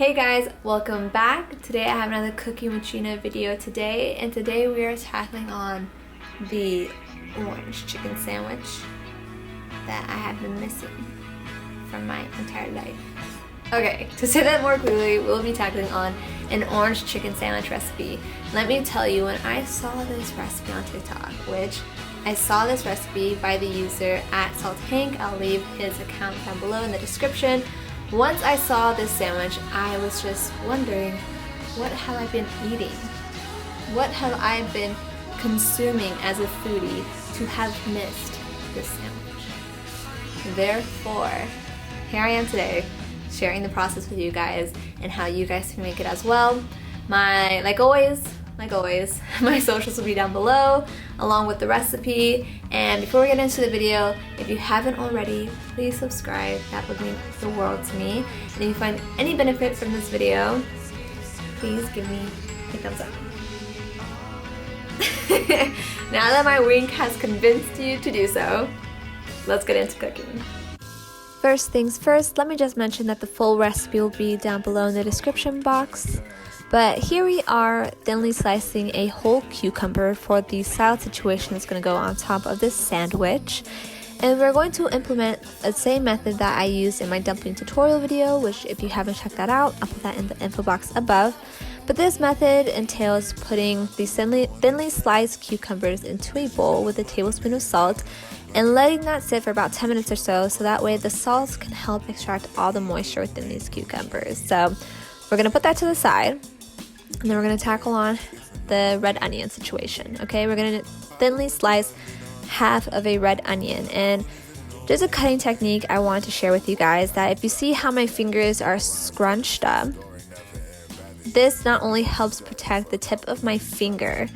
Hey guys, welcome back. Today I have another cooking with Gina video today, and today we are tackling on the orange chicken sandwich that I have been missing from my entire life. Okay, to say that more clearly, we'll be tackling on an orange chicken sandwich recipe. Let me tell you, when I saw this recipe on TikTok, which I saw this recipe by the user at @salthank, I'll leave his account down below in the description. Once I saw this sandwich, I was just wondering, what have I been eating? What have I been consuming as a foodie to have missed this sandwich? Therefore, here I am today, sharing the process with you guys and how you guys can make it as well. Like always, my socials will be down below along with the recipe. And before we get into the video, if you haven't already, please subscribe. That would mean the world to me. And if you find any benefit from this video, please give me a thumbs up. Now that my wink has convinced you to do so, let's get into cooking. First things first, let me just mention that the full recipe will be down below in the description box. But here we are thinly slicing a whole cucumber for the salad situation that's going to go on top of this sandwich. And we're going to implement the same method that I used in my dumpling tutorial video, which if you haven't checked that out, I'll put that in the info box above. But this method entails putting these thinly sliced cucumbers into a bowl with a tablespoon of salt and letting that sit for about 10 minutes or so that way the salt can help extract all the moisture within these cucumbers. So we're going to put that to the side. And then we're going to tackle on the red onion situation, okay? We're going to thinly slice half of a red onion. And there's a cutting technique I want to share with you guys that if you see how my fingers are scrunched up, this not only helps protect the tip of my finger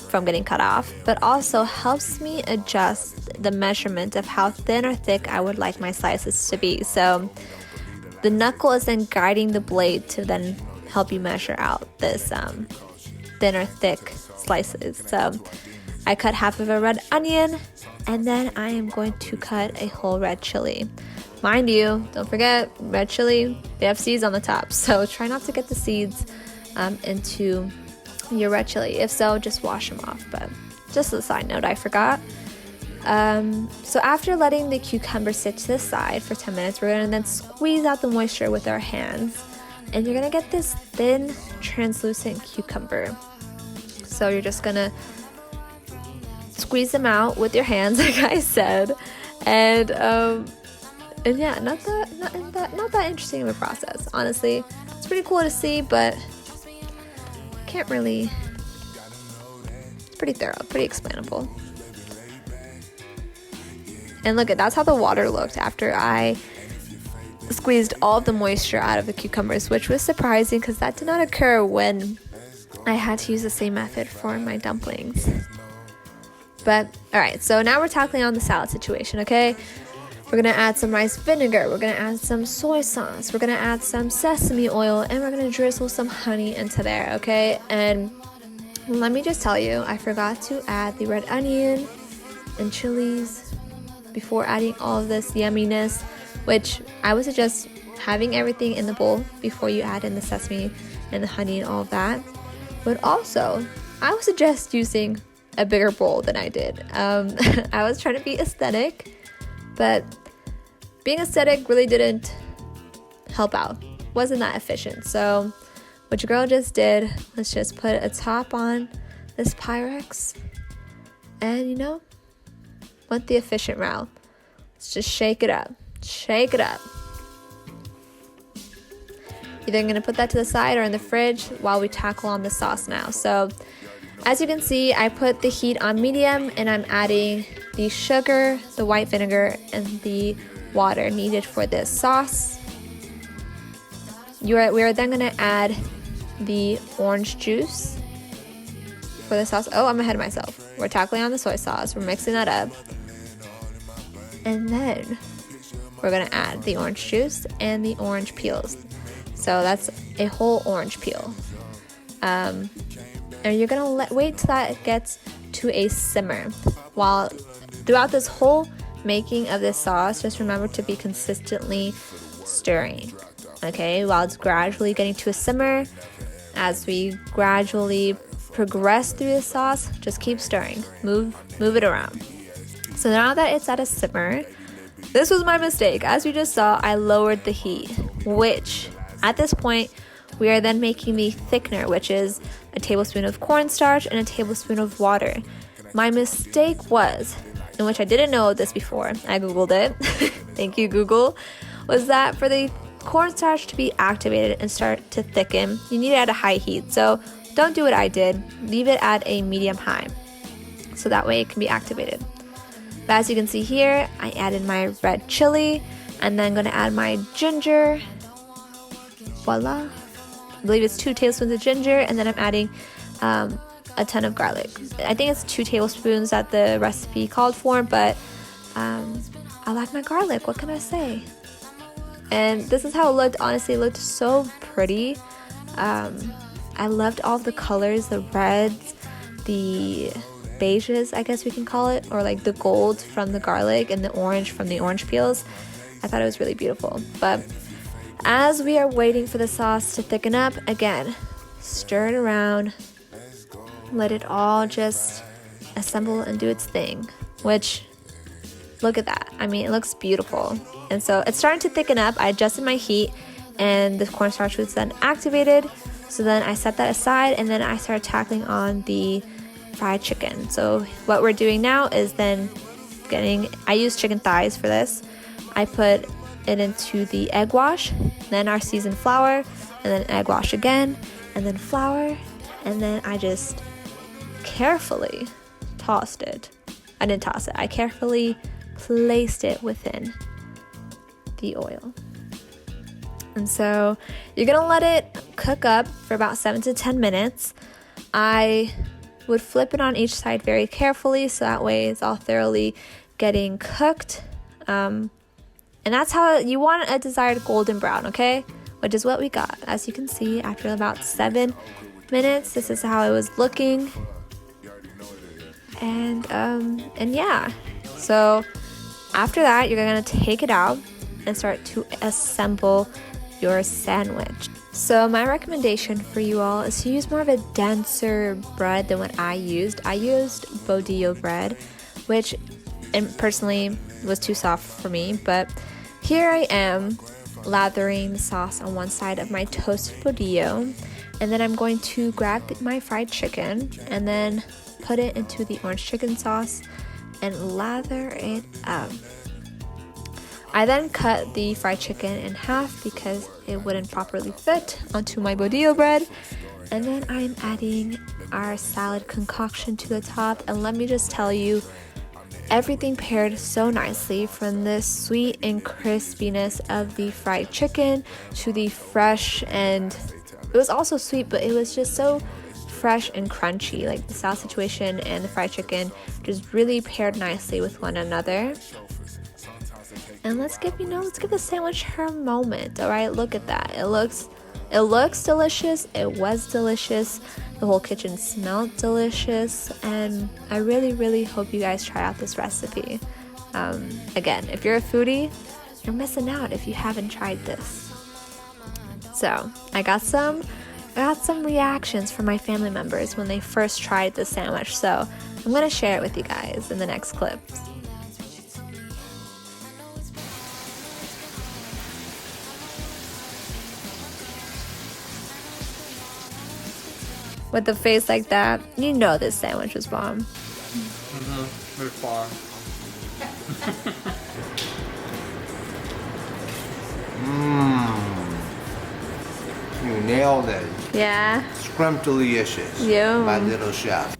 from getting cut off, but also helps me adjust the measurement of how thin or thick I would like my slices to be. So the knuckle is then guiding the blade to then help you measure out this thin or thick slices. So I cut half of a red onion, and then I am going to cut a whole red chili. Mind you, don't forget, red chili, they have seeds on the top, so try not to get the seeds into your red chili. If so, just wash them off. But just as a side note, I forgot. So after letting the cucumber sit to the side for 10 minutes, we're going to then squeeze out the moisture with our hands. And you're going to get this thin, translucent cucumber. So you're just going to squeeze them out with your hands, like I said. And yeah, not that interesting of a process, honestly. It's pretty cool to see, but can't really. It's pretty thorough, pretty explainable. And look, that's how the water looked after I squeezed all of the moisture out of the cucumbers, which was surprising because that did not occur when I had to use the same method for my dumplings. But alright, so now we're tackling on the salad situation, okay? We're gonna add some rice vinegar, we're gonna add some soy sauce, we're gonna add some sesame oil, and we're gonna drizzle some honey into there, okay? And let me just tell you, I forgot to add the red onion and chilies before adding all of this yumminess, which I would suggest having everything in the bowl before you add in the sesame and the honey and all of that. But also, I would suggest using a bigger bowl than I did. I was trying to be aesthetic, but being aesthetic really didn't help out. Wasn't that efficient. So what your girl just did was just put a top on this Pyrex and, went the efficient route. Let's just shake it up. Shake it up. Either I'm going to put that to the side or in the fridge while we tackle on the sauce now. So as you can see, I put the heat on medium and I'm adding the sugar, the white vinegar, and the water needed for this sauce. We are then going to add the orange juice for the sauce. Oh, I'm ahead of myself. We're tackling on the soy sauce. We're mixing that up. And then we're going to add the orange juice and the orange peels. So that's a whole orange peel. And you're going to wait till that gets to a simmer. While throughout this whole making of this sauce, just remember to be consistently stirring. okay, while it's gradually getting to a simmer. As we gradually progress through the sauce, just keep stirring, move it around. So now that it's at a simmer, this was my mistake. As we just saw, I lowered the heat, which at this point we are then making the thickener, which is a tablespoon of cornstarch and a tablespoon of water. My mistake was, in which I didn't know this before, I googled it, thank you Google, was that for the cornstarch to be activated and start to thicken, you need it at a high heat. So don't do what I did, leave it at a medium-high, so that way it can be activated. But as you can see here, I added my red chili, and then I'm gonna add my ginger, voila. I believe it's 2 tablespoons of ginger, and then I'm adding a ton of garlic. I think it's 2 tablespoons that the recipe called for, but I like my garlic, what can I say? And this is how it looked. Honestly, it looked so pretty. I loved all the colors, the reds, the beiges, I guess we can call it, or like the gold from the garlic and the orange from the orange peels. I thought it was really beautiful. But as we are waiting for the sauce to thicken up, again, stir it around, let it all just assemble and do its thing, which, look at that. I mean, it looks beautiful. And so it's starting to thicken up. I adjusted my heat and the cornstarch was then activated. So then I set that aside, and then I started tackling on the fried chicken. So what we're doing now is then I use chicken thighs for this. I put it into the egg wash, then our seasoned flour, and then egg wash again, and then flour, and then I just carefully tossed it. I didn't toss it. I carefully placed it within the oil. And so you're gonna let it cook up for about 7 to 10 minutes. I would flip it on each side very carefully, so that way it's all thoroughly getting cooked. And that's how you want a desired golden brown, okay? Which is what we got. As you can see, after about 7 minutes, this is how it was looking. And yeah. So after that, you're gonna take it out and start to assemble your sandwich. So my recommendation for you all is to use more of a denser bread than what I used. I used Bodillo bread, which personally was too soft for me, but here I am lathering the sauce on one side of my toasted Bodillo, and then I'm going to grab my fried chicken and then put it into the orange chicken sauce and lather it up. I then cut the fried chicken in half because it wouldn't properly fit onto my Bodillo bread. And then I'm adding our salad concoction to the top. And let me just tell you, everything paired so nicely, from the sweet and crispiness of the fried chicken to the fresh, and it was also sweet, but it was just so fresh and crunchy. Like the sauce situation and the fried chicken just really paired nicely with one another. And let's give the sandwich her moment. All right, look at that. It looks delicious. It was delicious. The whole kitchen smelled delicious, and I really, really hope you guys try out this recipe. Again, if you're a foodie, you're missing out if you haven't tried this. So I got some reactions from my family members when they first tried this sandwich. So I'm gonna share it with you guys in the next clips. With a face like that, you know this sandwich was bomb. Very far. You nailed it. Yeah. Scrumptious. Yum. My little chef.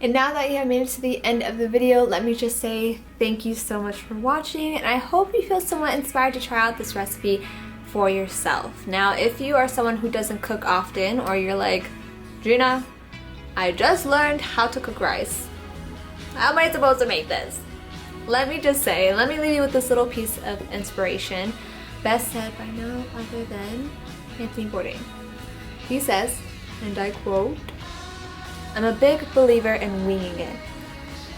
And now that you have made it to the end of the video, let me just say thank you so much for watching, and I hope you feel somewhat inspired to try out this recipe for yourself. Now, if you are someone who doesn't cook often, or you're like, Gina, I just learned how to cook rice. How am I supposed to make this? Let me leave you with this little piece of inspiration, best said by no other than Anthony Bourdain. He says, and I quote, "I'm a big believer in winging it.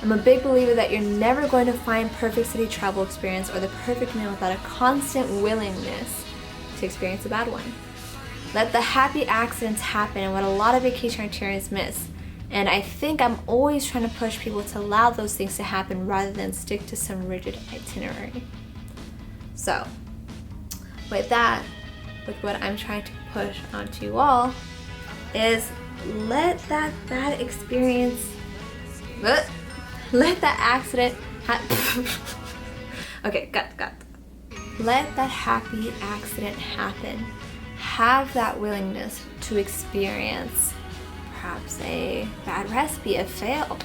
I'm a big believer that you're never going to find perfect city travel experience or the perfect meal without a constant willingness to experience a bad one. Let the happy accidents happen, and what a lot of vacationers miss. And I think I'm always trying to push people to allow those things to happen rather than stick to some rigid itinerary. So, with that, with what I'm trying to push onto you all, is let that bad experience, let that accident okay, got. Let that happy accident happen. Have that willingness to experience perhaps a bad recipe, a fail.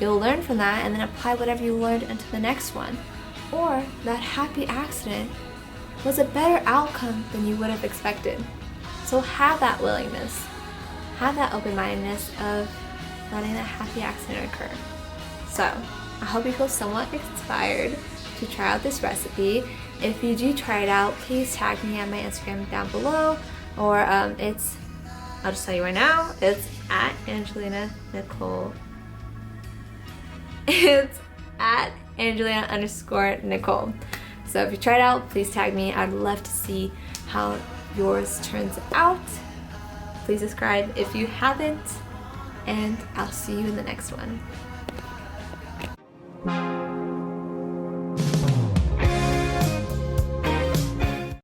You'll learn from that and then apply whatever you learned into the next one. Or that happy accident was a better outcome than you would have expected. So have that willingness. Have that open-mindedness of letting that happy accident occur. So I hope you feel somewhat inspired to try out this recipe. If you do try it out, please tag me at my Instagram down below, or I'll just tell you right now, it's at Angelina Nicole. It's at Angelina_Nicole. So if you try it out, please tag me. I'd love to see how yours turns out. Please subscribe if you haven't, and I'll see you in the next one.